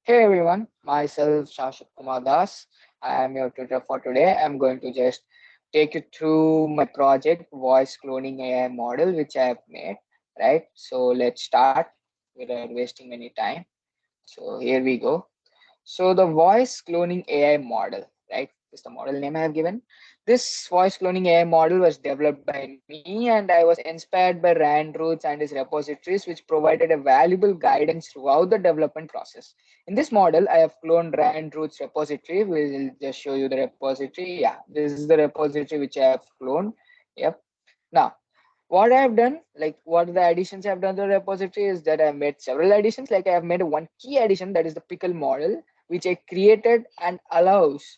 Hey everyone, myself Shashwat Kumar Das. I am your tutor for today. I'm going to just take you through my project voice cloning AI model which I have made. Right. So let's start without wasting any time. So here we go. So the voice cloning AI model, right, is the model name I have given. This voice cloning AI model was developed by me and I was inspired by Rand Roots and his repositories, which provided a valuable guidance throughout the development process. In this model, I have cloned Rand Roots repository. We'll just show you the repository. Yeah, this is the repository which I have cloned. Yep. Now, what I have done, like what the additions I have done to the repository is that I have made several additions. Like I have made one key addition, that is the pickle model, which I created and allows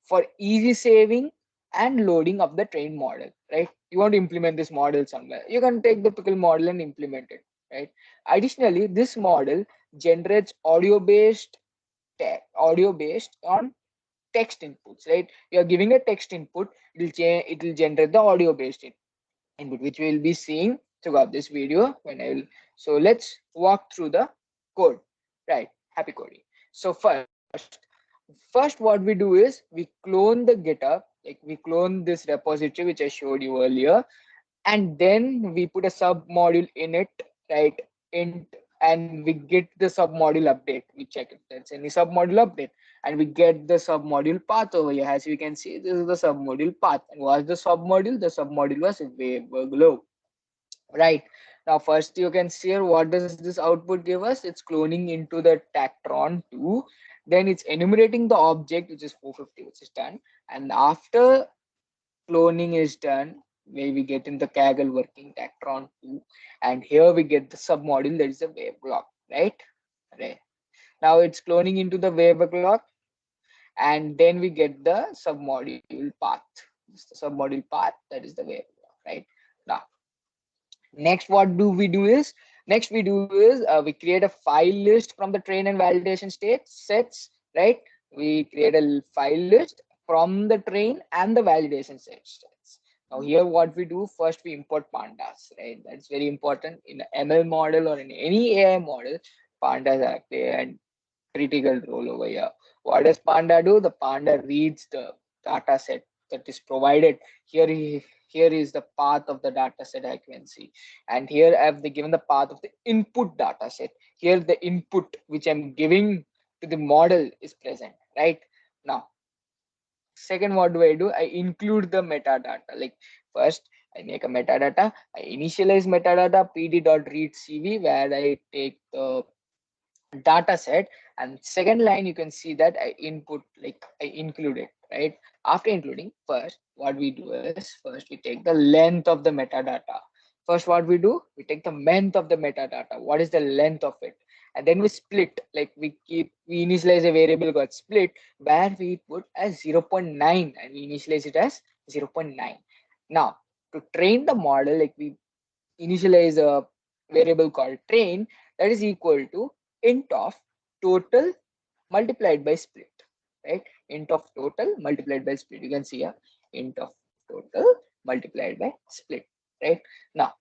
for easy saving and loading of the trained model, right? You want to implement this model somewhere, you can take the pickle model and implement it, right? Additionally, this model generates audio based on text inputs, right? You are giving a text input, it will generate the audio based input, which we will be seeing throughout this video when I will. So let's walk through the code, right? Happy coding. So first what we do is we clone the GitHub, like we clone this repository which I showed you earlier, and then we put a sub module in it, right? int And we get the sub module update, we check if there's any sub module update, and we get the sub module path over here. As we can see, this is the sub module path. And what's the sub module? The sub module was glow, right? Now first you can see here, what does this output give us? It's cloning into the tactron 2, then it's enumerating the object which is 450, which is done. And after cloning is done, where we get in the Kaggle working tactron 2, and here we get the submodule, that is the wave block, right. Now it's cloning into the wave block, and then we get the submodule path. This is the submodule path, that is the wave block, right. Now next what do we do is, we create a file list from the train and validation sets, right? We create a file list from the train and the validation sets. Now here what we do, first we import pandas, right? That's very important in an ML model or in any AI model. Pandas are play a critical role over here. What does panda do? The panda reads the data set that is provided. Here is the path of the data set I can see, and here I have given the path of the input data set. Here the input which I'm giving to the model is present, right? Now second, what do? I include the metadata. Like first I make a metadata, I initialize metadata pd.readcv, where I take the data set, and second line you can see that I input, like I include it, right? After including, first what we do is, first we take the length of the metadata. First what we do, we take the length of the metadata, what is the length of it, and then we split, like we initialize a variable got split, where we put as 0.9 and we initialize it as 0.9. Now to train the model, like we initialize a variable called train, that is equal to int of total multiplied by split, right? Int of total multiplied by split, you can see here, int of total multiplied by split, right? Now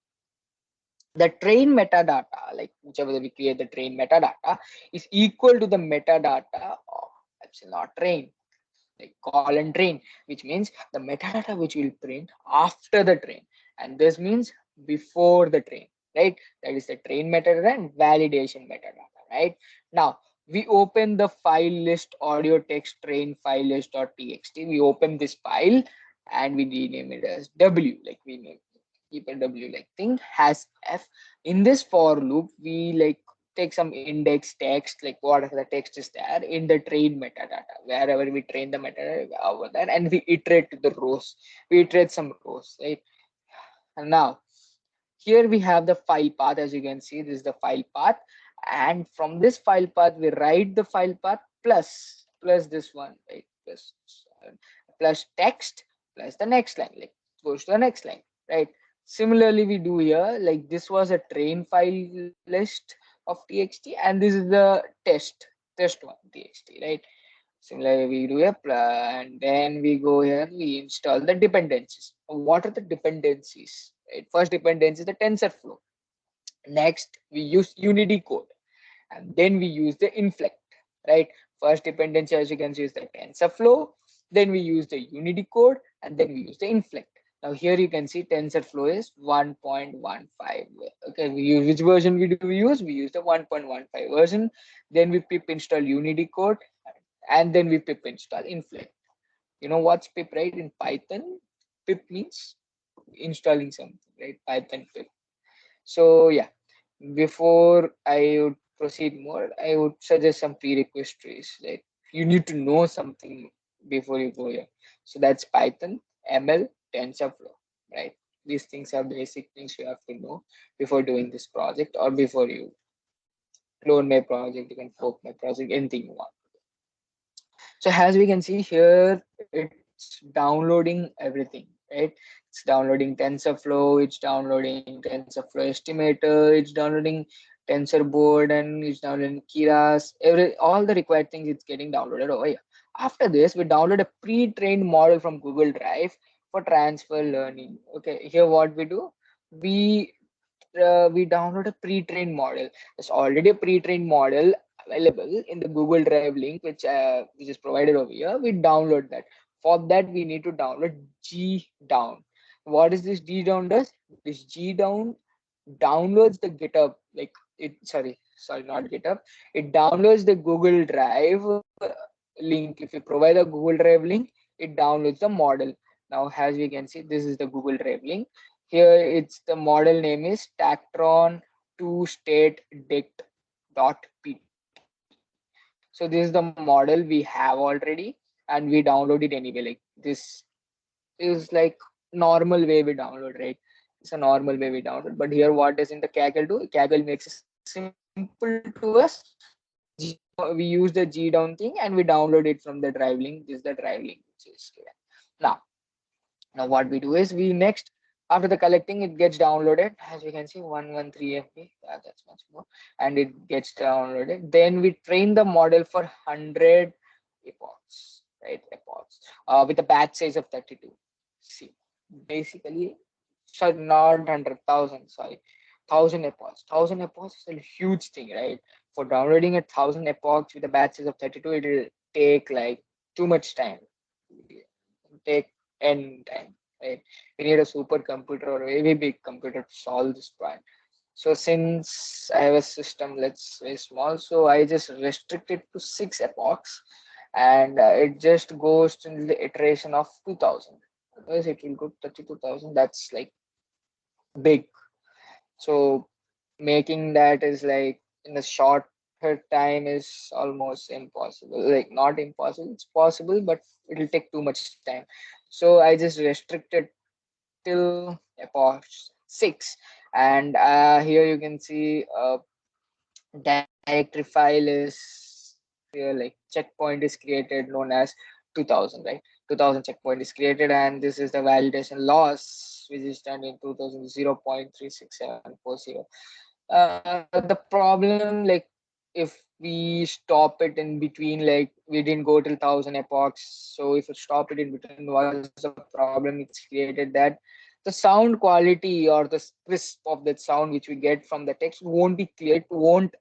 the train metadata, like whichever we create, the train metadata is equal to the metadata of epsilon train, like colon train, which means the metadata which will print after the train, and this means before the train, right? That is the train metadata and validation metadata, right? Now we open the file list audio text train file list.txt. We open this file and we rename it as w, like we name, keep a w like thing, has f. In this for loop we like take some index text, like whatever the text is there in the train metadata, wherever we train the metadata over there, and we iterate to the rows, we iterate some rows, right? And now here we have the file path. As you can see, this is the file path, and from this file path we write the file path plus this one, right? Plus text plus the next line, like goes to the next line, right? Similarly we do here, like this was a train file list of txt, and this is the test one txt, right? Similarly we do a and then we go here, we install the dependencies. What are the dependencies, right? First dependency is the TensorFlow. Next we use unity code, and then we use the inflect. right? First dependency, as you can see, is the TensorFlow. Then we use the Unity code, and then we use the inflect. Now here you can see TensorFlow is 1.15. Okay, we use which version we use? We use the 1.15 version. Then we pip install Unity code, and then we pip install inflect. You know what's pip, right? In Python, pip means installing something, right? Python pip. So yeah, before I would proceed more, I would suggest some prerequisites. Like you need to know something before you go here. So that's Python, ML, TensorFlow, right? These things are basic things you have to know before doing this project, or before you clone my project, you can fork my project, anything you want. So as we can see here, it's downloading everything, right? It's downloading TensorFlow, it's downloading TensorFlow estimator, it's downloading TensorBoard, and it's downloading Keras, all the required things it's getting downloaded over here. After this, we download a pre-trained model from Google Drive for transfer learning. Okay, here what we do, we we download a pre-trained model. There's already a pre-trained model available in the Google Drive link, which is provided over here. We download that. For that, we need to download G down. What is this G down does? This G down downloads the GitHub, like it. Sorry, not GitHub. It downloads the Google Drive link. If you provide a Google Drive link, it downloads the model. Now, as we can see, this is the Google Drive link. Here, it's the model name is Tactron 2 state dict .pt. So this is the model we have already, and we download it anyway. Like this is like normal way we download, right? It's a normal way we download. But here, what does in the Kaggle do? Kaggle makes it simple to us. We use the G down thing and we download it from the drive link. This is the drive link which is given. Now, now what we do is we next, after the collecting, it gets downloaded. As you can see, 113 MB. Yeah, that's much more, and it gets downloaded. Then we train the model for 100 epochs, right? Epochs, with a batch size of 32. See, basically, sorry, not 100,000. Sorry, 1,000 epochs. 1,000 epochs is a huge thing, right? For downloading 1,000 epochs with a batch size of 32, it will take like too much time. Take n time, right? We need a supercomputer or a very big computer to solve this point. So since I have a system that's very small, so I just restrict it to 6 epochs, and it just goes to the iteration of 2,000. Otherwise, it will go 32,000. That's like big. So making that is like in a shorter time is almost impossible. Like not impossible, it's possible, but it will take too much time. So I just restricted till epoch 6, and here you can see directory file is here, like checkpoint is created known as 2000, right? 2000 checkpoint is created, and this is the validation loss, which is done in 2000 0.36740. The problem, like if we stop it in between, like we didn't go till 1,000 epochs, so if we stop it in between, what is the problem? It's created that the sound quality or the crisp of that sound which we get from the text won't be clear. It won't,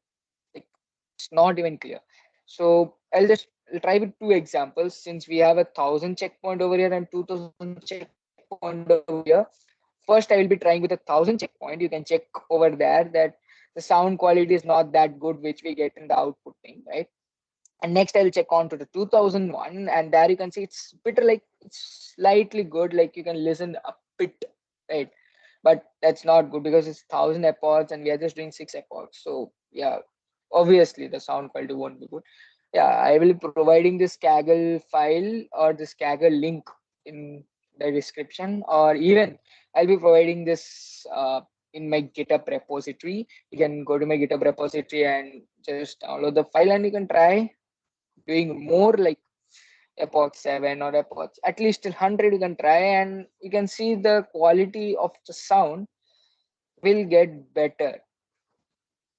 like, it's not even clear. So I'll try with two examples. Since we have 1,000 checkpoint over here and 2,000 checkpoint over here, first I will be trying with 1,000 checkpoint. You can check over there that the sound quality is not that good which we get in the output thing, right? And next I'll check on to the 2001, and there you can see it's better, like it's slightly good, like you can listen a bit, right? But that's not good because it's 1,000 epochs and we are just doing 6 epochs. So yeah, obviously the sound quality won't be good. Yeah, I will be providing this Kaggle file or this Kaggle link in the description, or even I'll be providing this in my GitHub repository. You can go to my GitHub repository and just download the file, and you can try doing more, like epoch 7 or epoch at least till 100. You can try, and you can see the quality of the sound will get better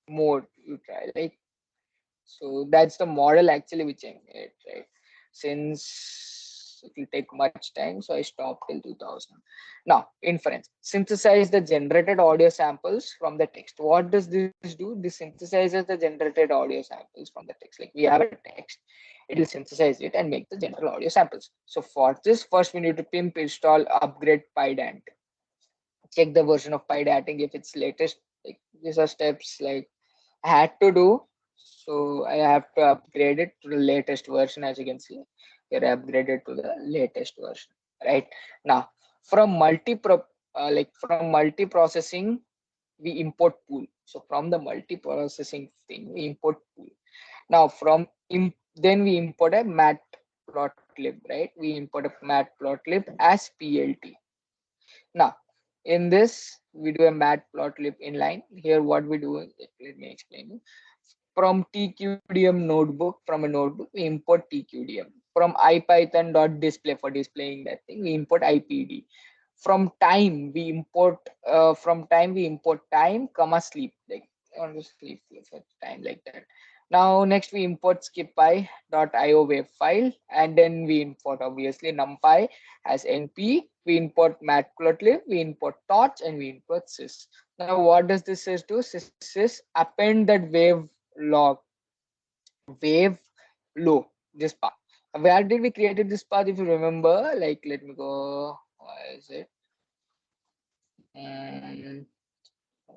more you try, like. So that's the model actually which I made, right? Since because it will take much time, so I stopped till 2000. Now, inference. Synthesize the generated audio samples from the text. What does this do? This synthesizes the generated audio samples from the text. Like we have a text, it will synthesize it and make the general audio samples. So for this, first we need to pimp, install, upgrade PyDant. Check the version of PyDanting if it's latest. Like these are steps like I had to do. So I have to upgrade it to the latest version. As you can see, here I upgraded to the latest version. Right now, from from multi-processing, we import pool. So from the multi-processing thing, we import pool. Now then we import a matplotlib, right? We import a matplotlib as PLT. Now, in this, we do a matplotlib inline. Here, what we do, let me explain you. From tqdm notebook, from a notebook, we import tqdm. From ipython.display for displaying that thing, we import ipd. From time, we import time, comma sleep, like on the sleep for time like that. Now, next we import skippy.io wave file, and then we import obviously numpy as np. We import matplotlib, we import torch, and we import sys. Now, what does this sys do? Sys append that log wave low, this path. Where did we created this path? If you remember, like let me go. Why is it?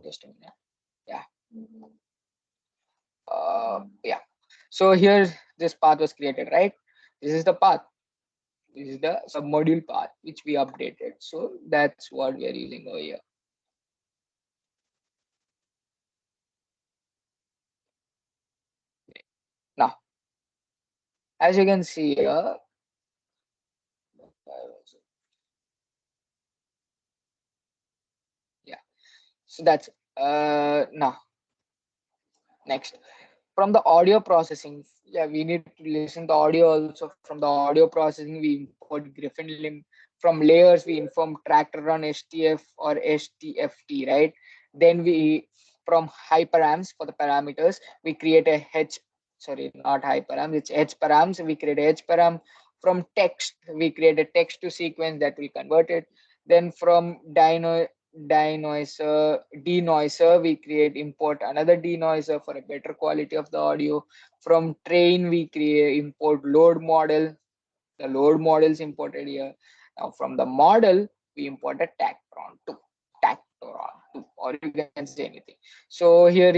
Just a minute. Yeah. Yeah. So here this path was created, right? This is the path. This is the submodule path which we updated. So that's what we are using over here. Now, as you can see here, yeah. So that's now next. From the audio processing, yeah, we need to listen to audio also. From the audio processing, we import griffin limb. From layers, we inform tractor run stf or stft, right? Then we, from hyperams for the parameters, we create a h, sorry, not hyperams, it's h params. We create a h param. From text, we create a text to sequence that will convert it. Then from denoiser, we create import another denoiser for a better quality of the audio. From train, we create import load model. The load model is imported here. Now from the model, we import a tactron 2, or you can say anything. So here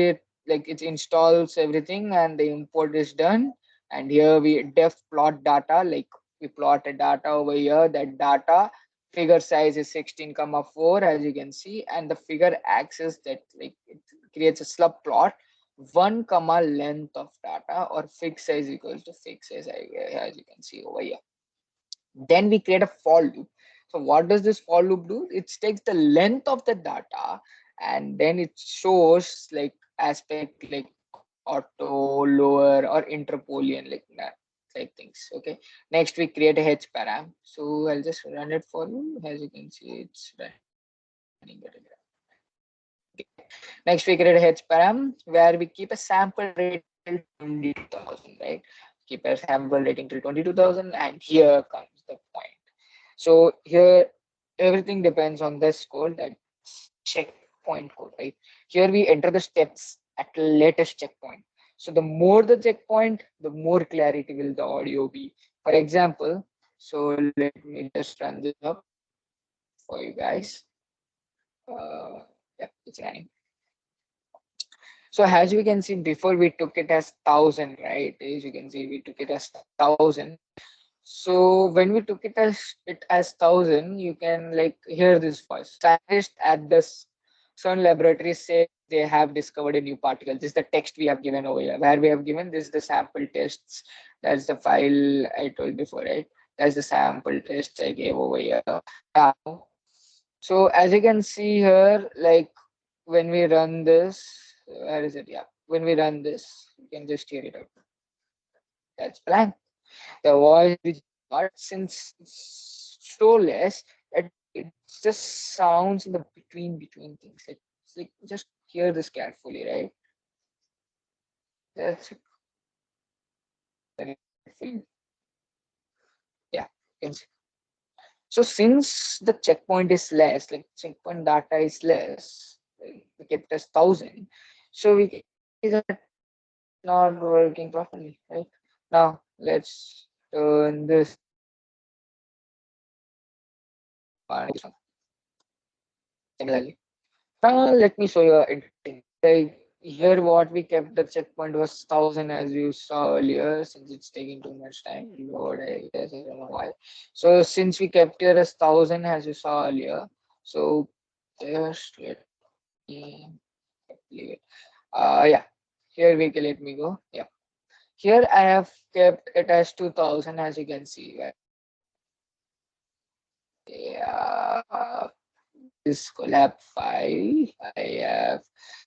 it installs everything and the import is done. And here we def plot data, like we plot a data over here. That data figure size is 16,4, as you can see, and the figure axis that like it creates a slub plot, 1 comma length of data, or fixed size equals to fixed size, as you can see over here. Then we create a for loop. So what does this for loop do? It takes the length of the data and then it shows like aspect like auto, lower, or interpolian, like that, like things. Okay. Next we create a h param. So I'll just run it for you. As you can see, it's running better. Okay. Next we create a h param where we keep a sample rate till 22,000, right? Keep a sample rating till 22,000, and here comes the point. So here everything depends on this code, that checkpoint code, right? Here we enter the steps at latest checkpoint. So the more the checkpoint, the more clarity will the audio be. For example, so let me just run this up for you guys. Yeah, it's running. So as we can see, before we took it as 1,000, right? As you can see, we took it as 1,000. So when we took it as 1,000, you can like hear this voice. Scientists at this CERN laboratory say they have discovered a new particle. This is the text we have given over here. Where we have given this, the sample tests. That's the file I told before, right? That's the sample tests I gave over here. Now, so as you can see here, like when we run this, where is it? Yeah, when we run this, you can just hear it out. That's blank. The voice which got, since it's so less that it just sounds in the between things. Like, it's like just hear this carefully, right? That's it. Yeah. Yes. So since the checkpoint is less, like checkpoint data is less, like, we kept as 1,000. So we can see that not working properly, right? Now let's turn this one similarly. Now let me show you a interesting. Like here, what we kept the checkpoint was 1,000 as you saw earlier. Since it's taking too much time to load, I guess I don't know why. So since we kept here as 1,000 as you saw earlier, so just let me leave it. Yeah. Here we can let me go. Yeah. Here I have kept it as 2,000 as you can see. Right? Yeah. This collab file I have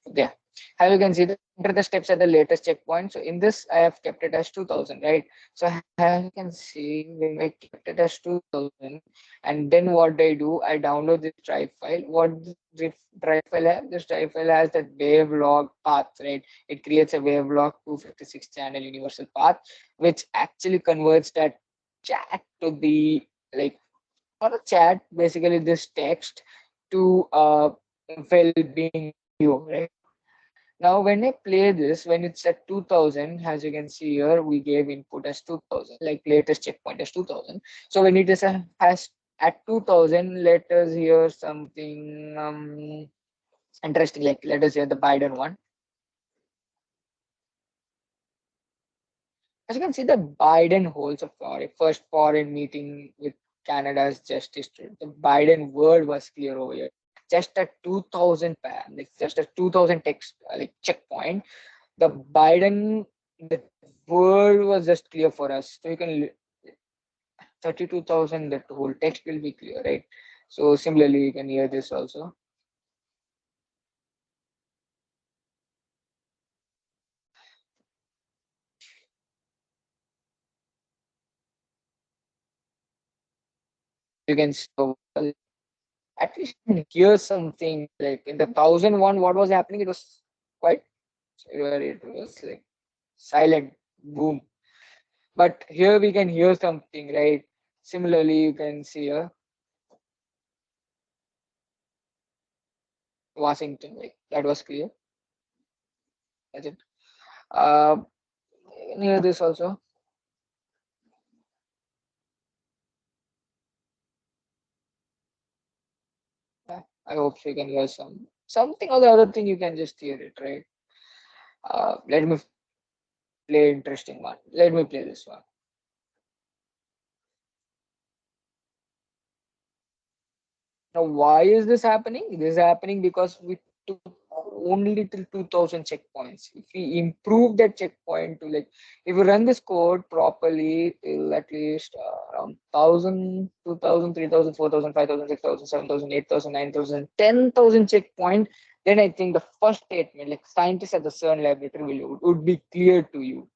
there. How you can see the enter the steps at the latest checkpoint. So in this I have kept it as 2,000, right? So as you can see when I kept it as 2,000 and then what I do, I download this drive file. What this drive file has? This drive file has that wavelog path, right? It creates a wavelog 256 channel universal path, which actually converts that chat to the like not a chat, basically this text to well-being video, right? Now when I play this, when it's at 2,000, as you can see here, we gave input as 2,000, like latest checkpoint as 2,000. So when it is has at 2,000, let us hear something interesting, like let us hear the Biden one. As you can see, the Biden holds a first foreign meeting with Canada's justice. The Biden word was clear over here. Just a 2,000 like just a 2,000 text like checkpoint. The Biden the word was just clear for us. So you can 32,000. That whole text will be clear, right? So similarly, you can hear this also. You can at least hear something like in the 1,001. What was happening? It was quite where it was like silent boom, but here we can hear something, right? Similarly you can see here Washington, like that was clear. That's it. uh Near this also. Yeah, I hope you can hear something or the other thing. You can just hear it, right? Let me play interesting one. Let me play this one. Now, why is this happening? This is happening because we took only till 2,000 checkpoints. If we improve that checkpoint to like, if we run this code properly till at least around 1,000, 2,000, 3,000, 4,000, 5,000, 6,000, 7,000, 8,000, 9,000, 10,000 checkpoint, then I think the first statement, like scientists at the CERN laboratory would be clear to you.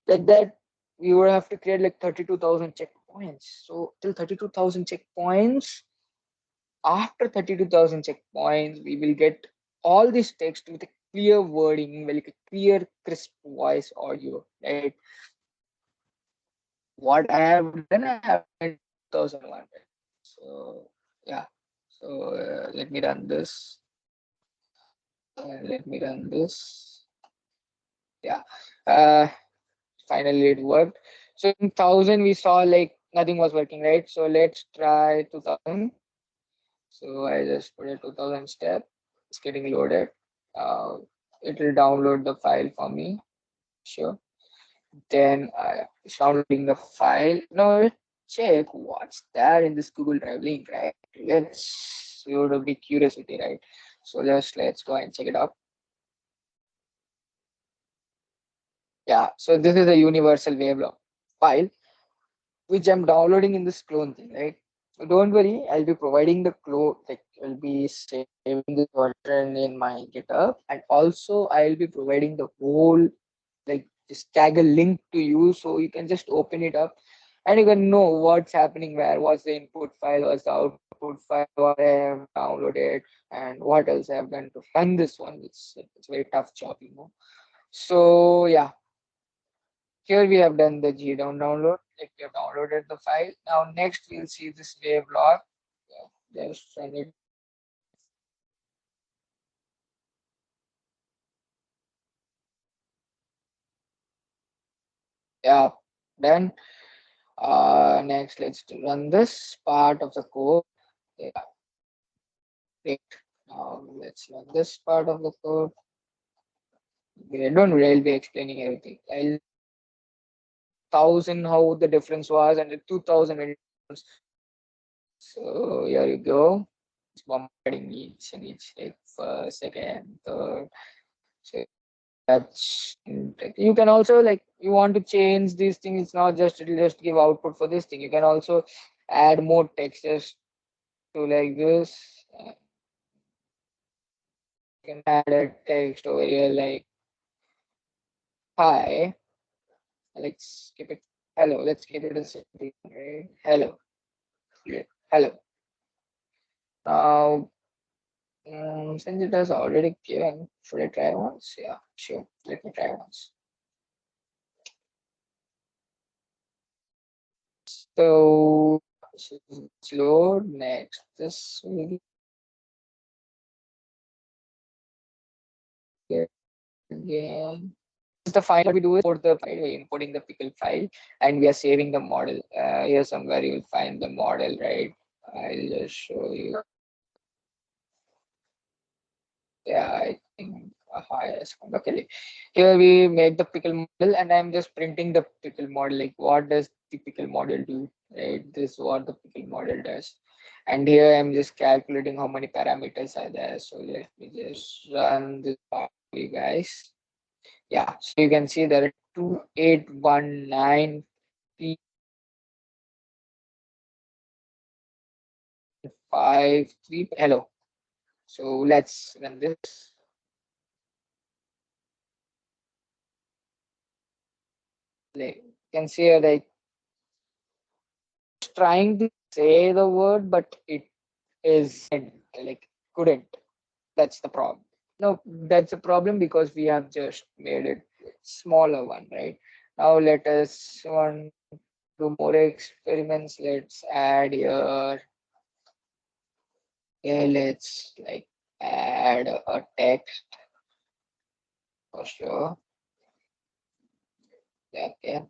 Like that, we would have to create like 32,000 checkpoints. So till 32,000 checkpoints, after 32,000 checkpoints, we will get all this text with a clear wording, like a clear, crisp voice audio, right? What I have done, I have done 2001. So, yeah. So, let me run this. Let me run this. Yeah. Uh, Finally, it worked. So, in 1,000, we saw like nothing was working, right? So, let's try 2,000. So I just put a 2,000 step. It's getting loaded. Uh, it will download the file for me. Sure. Then it's downloading the file. Now let's check what's there in this Google Drive link, right? Let's you would be curiosity, right? So just let's go and check it out. Yeah. So this is a universal wavelog file which I'm downloading in this clone thing, right? So don't worry, I'll be providing the clone, like I'll be saving this version in my GitHub, and also I'll be providing the whole like this Kaggle link to you, so you can just open it up and you can know what's happening where, what's the input file, what's the output file, what I have downloaded, and what else I have done to run this one. It's a very tough job, you know. So yeah, Here we have done the download, like we have downloaded the file. Now next we'll see this wave log. Yeah, just send it. Yeah, done. Next let's run this part of the code. Yeah, great. Now let's run this part of the code. Okay, don't worry, I'll be explaining everything. I'll 1000 how the difference was and the 2000 when it was. So here you go. It's bombarding each and each like first, second, third. So that's you can also like you want to change these things. It's not just it'll just give output for this thing. You can also add more textures to like this. You can add a text over here like hi. Let's keep it hello. Let's keep it a simple, right? Hello. Yeah. Hello. Now, since it has already given, should I try once? Yeah, sure. Let me try once. So, slow. Next, this will get again. The file we do is import the file, we're importing the pickle file, and we are saving the model. Here somewhere you will find the model, right? I'll just show you. Yeah, I think yes. Okay. Here we make the pickle model, and I'm just printing the pickle model. Like, what does the pickle model do? Right? This is what the pickle model does. And here I'm just calculating how many parameters are there. So let me just run this part for you guys. Yeah, so you can see there are 2819 353. Hello. So let's run this. Like, you can see like trying to say the word, but it isn't like couldn't. That's the problem. No, that's a problem because we have just made it smaller one, right? Now let us one do more experiments. Let's add here. Okay, let's like add a text for sure. Okay,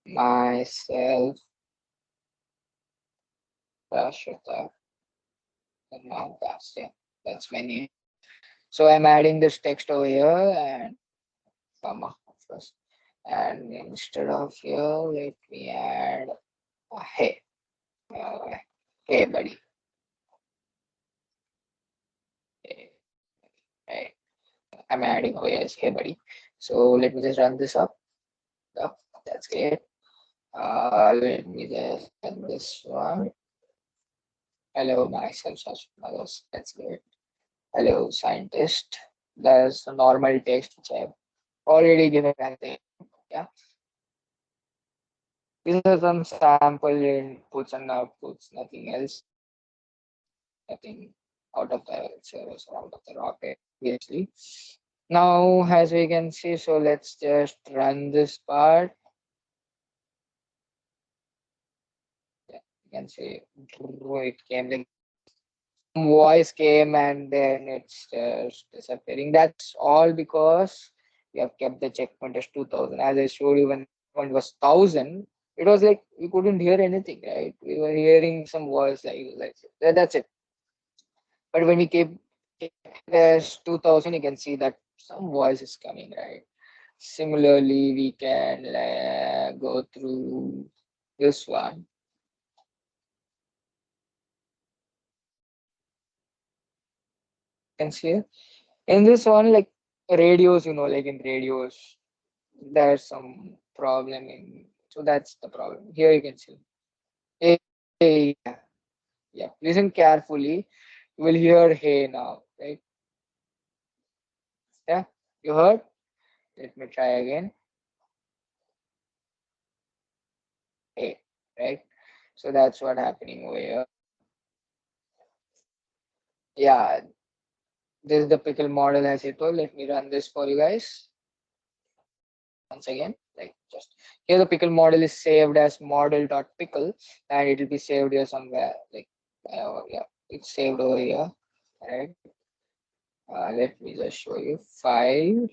myself, Rashita, and now that's yeah, that's my name. So I'm adding this text over here and comma first. And instead of here, let me add a hey. Uh, hey, buddy. Hey, hey. I'm adding over here is hey, buddy. So let me just run this up. Up. That's great. Let me just run this one. Hello, myself, others. That's great. Hello, scientist. There's a normal text which I've already given at the yeah. These are some sample inputs and outputs, nothing else, nothing out of the service or out of the rocket, obviously. Now, as we can see, so let's just run this part. Yeah, you can see it came like voice came and then it's just disappearing. That's all because we have kept the checkpoint as 2000. As I showed you, when it was 1000, it was like we couldn't hear anything, right? We were hearing some voice like that's it. But when we keep as 2000, you can see that some voice is coming, right? Similarly, we can go through this one. You can see in this one, like radios, like in radios, there's some problem in. So that's the problem. Here you can see. Hey, hey, yeah, yeah. Listen carefully. You will hear hey now, right? Yeah, you heard? Let me try again. Hey, right? So that's what happening over here. Yeah, This is the pickle model as I told. Let me run this for you guys once again. Like just here, the pickle model is saved as model.pickle, and it will be saved here somewhere. Like yeah, it's saved over here. Right. Let me just show you file.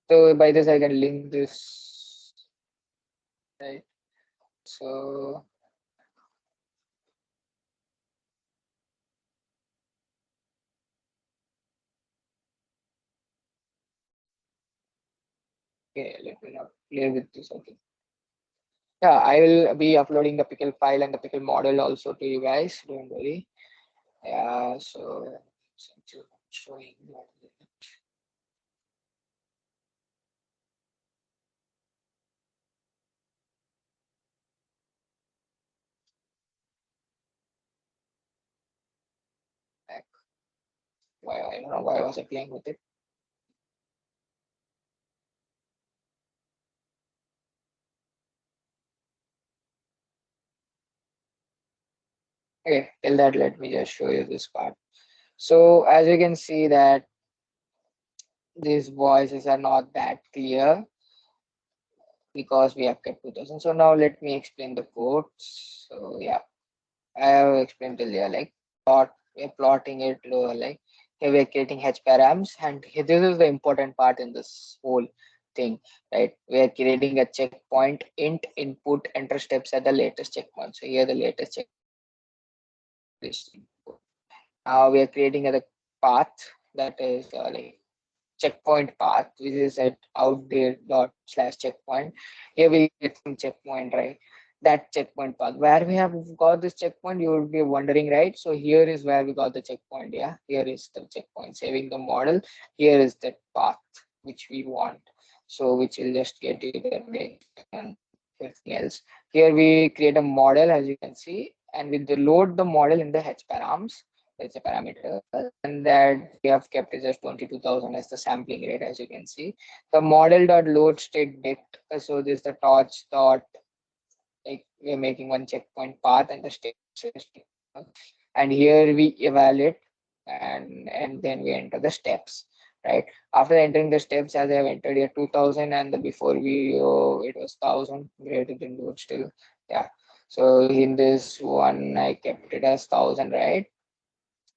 So by this I can link this. Right. So okay, let me not play with this. Okay. Yeah, I will be uploading the pickle file and the pickle model also to you guys. Don't worry. Yeah, so showing that. Back. Why I don't know why was I playing with it. Okay, till that let me just show you this part. So as you can see that these voices are not that clear because we have kept 2000. So now let me explain the code. So yeah, I have explained earlier, like we're plotting it like here we're creating H params, and this is the important part in this whole thing, right? We are creating a checkpoint int input enter steps at the latest checkpoint. So here the latest check is input. Now we are creating a path that is like checkpoint path, which is at out there dot slash checkpoint. Here we get some checkpoint, right? That checkpoint path. Where we have got this checkpoint, you would be wondering, right? So here is where we got the checkpoint. Yeah, here is the checkpoint, saving the model. Here is that path which we want. So which will just get you there, right? And everything else. Here we create a model, as you can see, and we load the model in the H params. That's a parameter, and that we have kept is as 22,000 as the sampling rate, as you can see. The model dot load state dict. So this is the torch dot, like we're making one checkpoint path and the state is, and here we evaluate, and then we enter the steps, right? After entering the steps, as I have entered here 2000, and the before video it was 1000, greater than load still. Yeah, so in this one I kept it as 1000, right?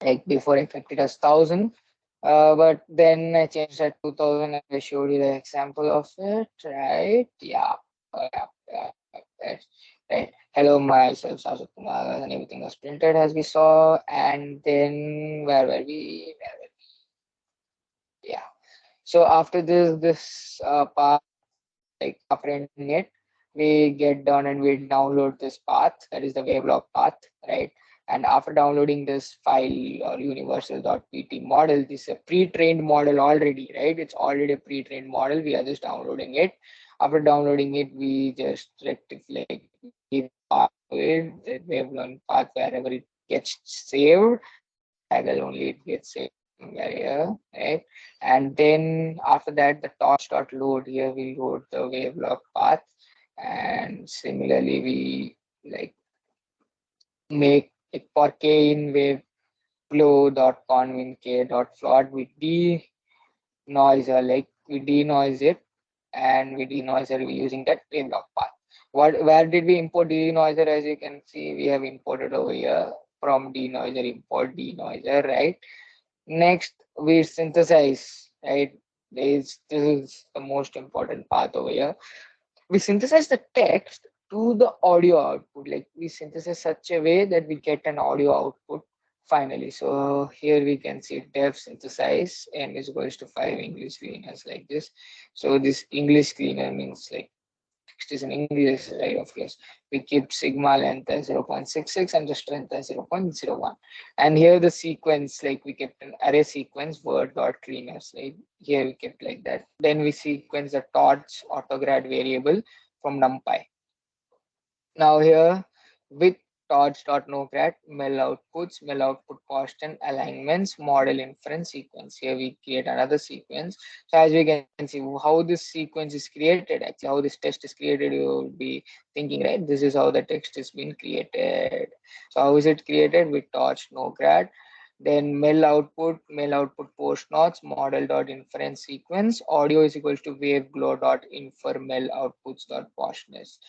Like before I kept it as 1000, but then I changed that 2000 and I showed you the example of it, right? Yeah, yeah, that's right. Hello, myself, Sasha Kumar, and everything was printed as we saw. And then where were we? Yeah. So after this part, like after ending it, we get down and we download this path, that is the wavelog path, right? And after downloading this file or universal.pt model, this is a pre-trained model already, right? It's already a pre-trained model. We are just downloading it. After downloading it, we just rectify, like give path to it, the wavelet path wherever it gets saved, toggle only it gets saved somewhere here, right? And then after that, the torch dot load, here we load the wavelog path, and similarly we like make it for k in wave flow dot convin k dot float, we denoiser, like we denoise it, and we denoiser we using that wavelog path. Where did we import denoiser? As you can see, we have imported over here from denoiser, import denoiser, right? Next, we synthesize, right? This is the most important part over here. We synthesize the text to the audio output. Like we synthesize such a way that we get an audio output finally. So here we can see def synthesize n is equals to 5 English cleaners like this. So this English cleaner means like text is in English, right? Of course, we keep sigma length as 0.66 and the strength as 0.01. And here the sequence, like we kept an array sequence word dot cleaners, right? Here we kept like that. Then we sequence the torch autograd variable from numpy. Now here with torch.nograd mel outputs, mel output constant alignments, model inference sequence. Here we create another sequence. So as we can see how this sequence is created, actually how this text is created, you will be thinking, right? This is how the text is being created. So how is it created? With torch nograd Then mail output post notes, model dot inference sequence, audio is equals to wave glow dot infer mail outputs dot poshness.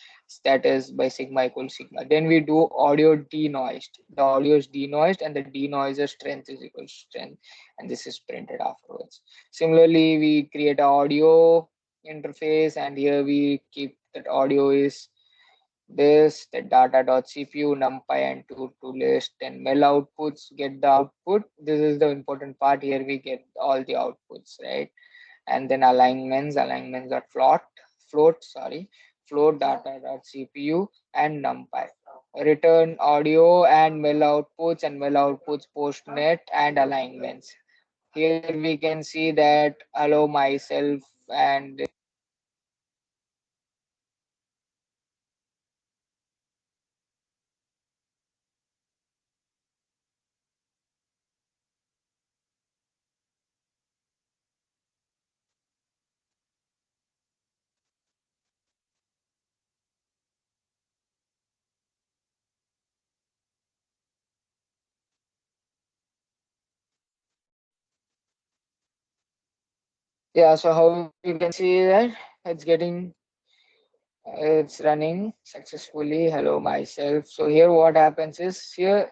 That is by sigma equals sigma. Then we do audio denoised. The audio is denoised and the denoiser strength is equal to strength, and this is printed afterwards. Similarly, we create a audio interface, and here we keep that audio is this, the data.cpu, numpy, and to list, and mail outputs get the output. This is the important part. Here we get all the outputs, right? And then alignments are float data.cpu and numpy. Return audio and mail outputs postnet and alignments. Here we can see that allow myself and yeah. So how you can see that it's getting it's running successfully. Hello myself. So here what happens is here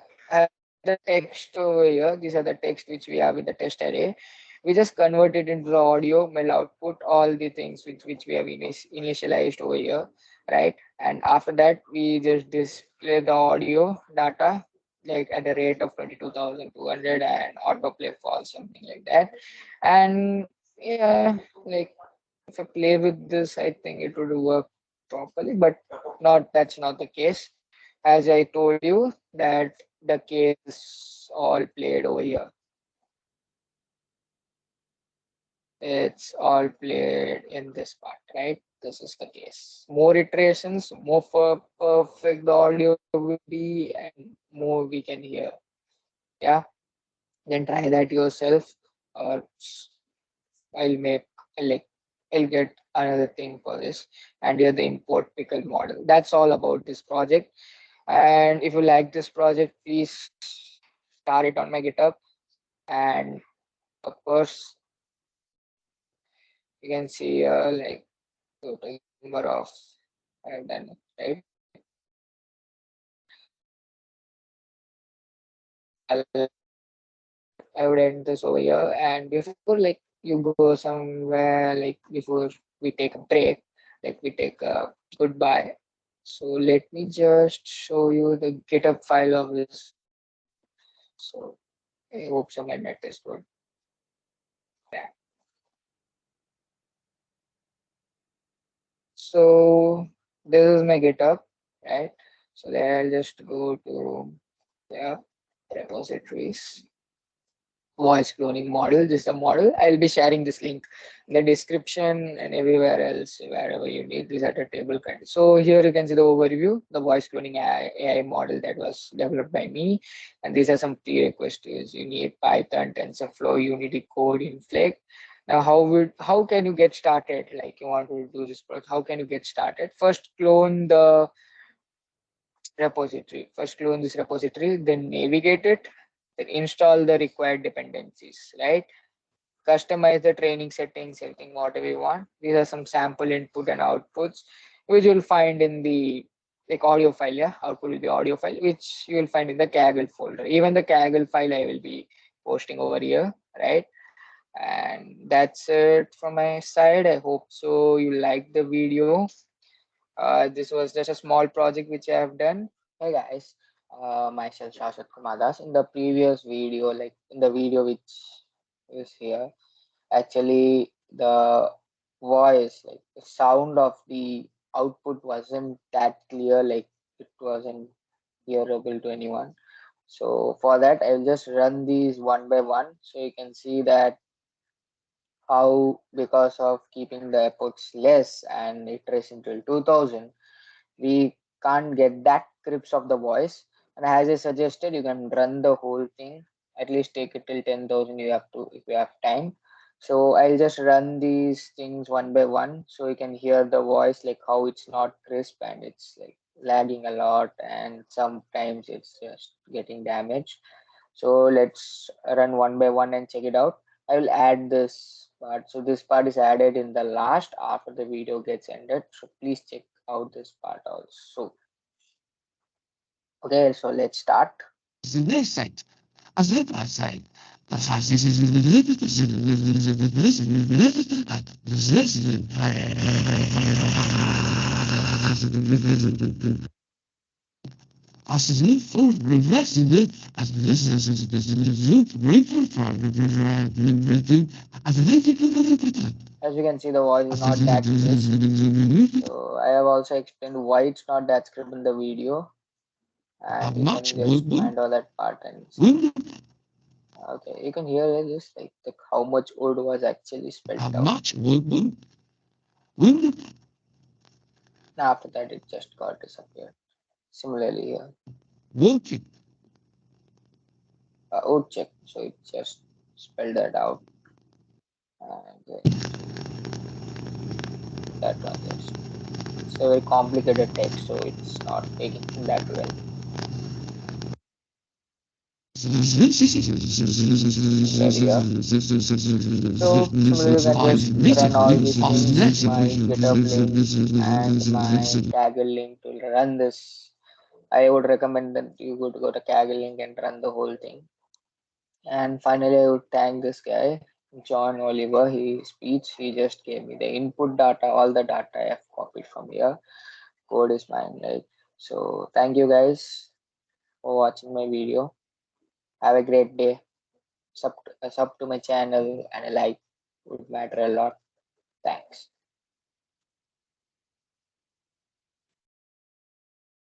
the text over here. These are the text which we have in the test array. We just convert it into the audio, mail output, all the things which we have initialized over here, right? And after that, we just display the audio data like at the rate of 22,200 and autoplay false, something like that. And yeah, like if I play with this, I think it would work properly, but not that's not the case. As I told you that the case all played over here. It's all played in this part, right? This is the case. More iterations, more perfect the audio will be, and more we can hear. Yeah, then try that yourself, or I'll make like I'll get another thing for this, and here the import pickle model. That's all about this project. And if you like this project, please start it on my GitHub. And of course, you can see like total number of I've done it, right? I'll, I would end this over here. And before like you go somewhere, like before we take a break, like we take a goodbye. So let me just show you the GitHub file of this. So I hope so my net is good. Yeah. So this is my GitHub, right? So there I'll just go to yeah, repositories, voice cloning model. This is a model. I'll be sharing this link in the description and everywhere else, wherever you need. These are the table kind. So here you can see the overview, the voice cloning AI model that was developed by me. And these are some prerequisites. You need Python, TensorFlow, Unity code, Inflect. Now, how can you get started? Like you want to do this project, how can you get started? First, clone the repository. First clone this repository, then navigate it, then install the required dependencies, right? Customize the training settings, everything, whatever you want. These are some sample input and outputs, which you'll find in the like audio file, yeah. Output will be audio file, which you will find in the Kaggle folder. Even the Kaggle file I will be posting over here, right? And that's it from my side. I hope so you like the video. This was just a small project which I have done. Hey guys, myself Shashwat Kumar Das. In the previous video, like in the video which is here, actually the voice, like the sound of the output wasn't that clear, like it wasn't hearable to anyone. So for that, I'll just run these one by one so you can see that how because of keeping the outputs less and iteration till 2000 we can't get that grips of the voice. And as I suggested, you can run the whole thing. At least take it till 10,000. You have to if you have time. So I'll just run these things one by one, so you can hear the voice like how it's not crisp and it's like lagging a lot, and sometimes it's just getting damaged. So let's run one by one and check it out. I will add this part. So this part is added in the last after the video gets ended. So please check out this part also. Okay, so let's start. This site, as if I say, as if for the resident, as this is As you can see, the voice is not that crisp. So I have also explained why it's not that script in the video, a and you much can just find all that part and see. Okay, you can hear just like how much word was actually spelled a out. much will After that, it just got disappeared. Similarly here, working would check. So it just spelled that out, and that one just. It's a very complicated text, so it's not taking that well. Similarly here. So similarly, you can just run all these things, my GitHub link and my Kaggle link to run this. I would recommend that you go to Kaggle link and run the whole thing. And finally, I would thank this guy, John Oliver. He just gave me the input data, all the data I have copied from here. Code is mine, right? So thank you guys for watching my video. Have a great day. Sub to my channel and a like would matter a lot. Thanks.